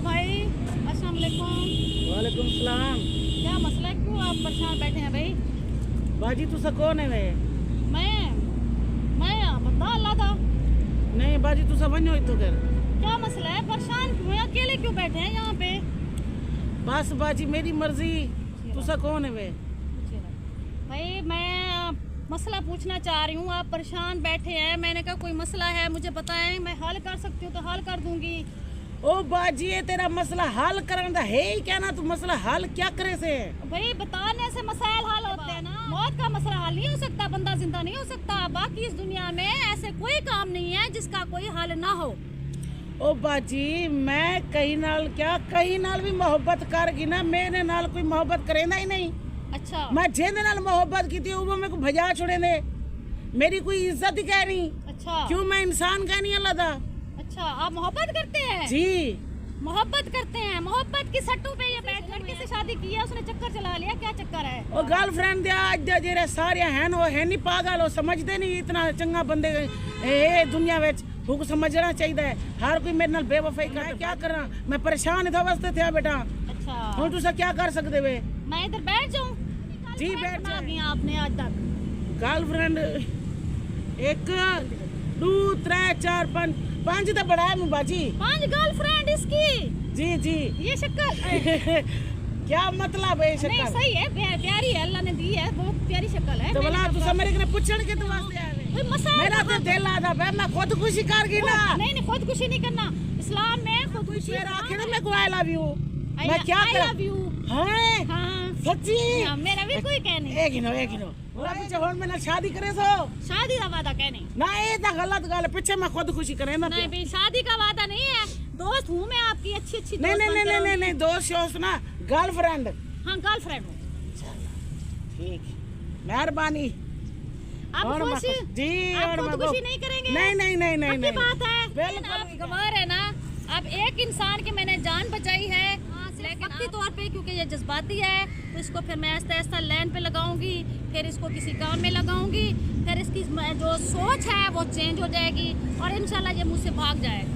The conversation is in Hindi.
भाई, अस्सलाम वालेकुम। वालेकुम सलाम। क्या मसला है, क्यों आप परेशान बैठे हैं भाई? बाजी तुसा कौन है वे? मैं बता अल्लाह था। नहीं बाजी तुसा वनो इतो कर। क्या मसला है, परेशान क्यों है, अकेले क्यों बैठे हैं यहाँ पे? बस बाजी मेरी मर्जी। तुसा कौन है वे? भाई मैं मसला पूछना चाह रही हूँ, आप परेशान बैठे हैं। मैंने कहा कोई मसला है मुझे बताएं, मैं हल कर सकती हूँ तो हल कर दूंगी। ओ बाजी ये तेरा मसला हल करने दा है ही क्या ना? तू मसला हल क्या करे से? भाई बताने से मसाइल हल होते हैं ना। मौत का मसला हल नहीं हो सकता, बंदा जिंदा नहीं हो सकता। बाकी इस दुनिया में ऐसे कोई काम नहीं है जिसका कोई हल ना हो। ओ बाजी मैं कहीं नाल भी मोहब्बत करगी ना, मेरे नाल कोई मोहब्बत करेंदा ही नहीं। अच्छा, मैं जेदे नाल मोहब्बत की थी वो मेरे को भजा छोड़े दे। मेरी कोई इज्जत ही कह नहीं। अच्छा, क्यों मैं इंसान कह नहीं अल्लाह दा। अच्छा, आप मोहब्बत करते हैं? जी मोहब्बत करते हैं। मोहब्बत की सट्टू पे ये बैठ लड़के से शादी की है, उसने चक्कर चला लिया। क्या चक्कर है? ओ गर्लफ्रेंड दे आज दे जेरे सारे हैं वो है नहीं पागल, वो समझते नहीं इतना चंगा बंदे ए दुनिया विच वो समझना चाहिए है। हर कोई मेरे नाल बेवफाई कर क्या करना, मैं परेशान था वास्ते थे बेटा। अच्छा, हुन तुसा क्या कर सकदे वे? मैं इधर बैठ जाऊं? जी बैठ बना जाए। दी आपने आज तक? गर्लफ्रेंड 1 2 3 4 5 तो बड़ा है बाजी। 5 गर्लफ्रेंड इसकी? जी जी ये शक्ल क्या मतलब है नहीं शक्ल? सही है, प्यारी है, अल्लाह ने दी है, बहुत प्यारी शक्ल है। तो बोला तुसा मेरे कने पूछण के तो वास्ते आवे। कोई मसाइल मेरा तो दिल आदा बे, मैं खुदकुशी कर गई ना। नहीं नहीं, खुदकुशी नहीं करना इस्लाम में। खुदकुशी मेरा आखे ना मैं को आई लव यू। I मैं क्या I कर love you। हैं हाँ, सच्ची? हाँ, मेरा भी कोई कह नहीं। एक गिनो बोला पीछे हुन मैं शादी करे सो शादी का वादा कह नहीं। ना, ये तो गलत गल है। पीछे मैं खुदकुशी करे ना। नहीं भाई, शादी का वादा नहीं है। दोस्त हूँ मैं आपकी, अच्छी अच्छी नहीं दोस्त नहीं बनकर नहीं नहीं रहूंगी। नहीं दोस्त शोस्त ना, गर्लफ्रेंड। हाँ, गर्लफ्रेंड हूँ। ठीक मेहरबानी। आप और खुशी? जी आप और मैं खुदकुशी नहीं करेंगे? नहीं नहीं नहीं नहीं पक्की बात है? बिल्कुल आप गवार है ना। अब एक इंसान की मैंने जान बचाई है, लेकिन पक्की तौर पे, क्योंकि ये जज्बाती है, तो इसको फिर मैं आहिस्ता आहिस्ता लाइन पे लगाऊंगी, फिर इसको किसी काम में लगाऊंगी, फिर इसकी जो सोच है वो चेंज हो जाएगी और इंशाल्लाह ये मुझसे भाग जाएगा।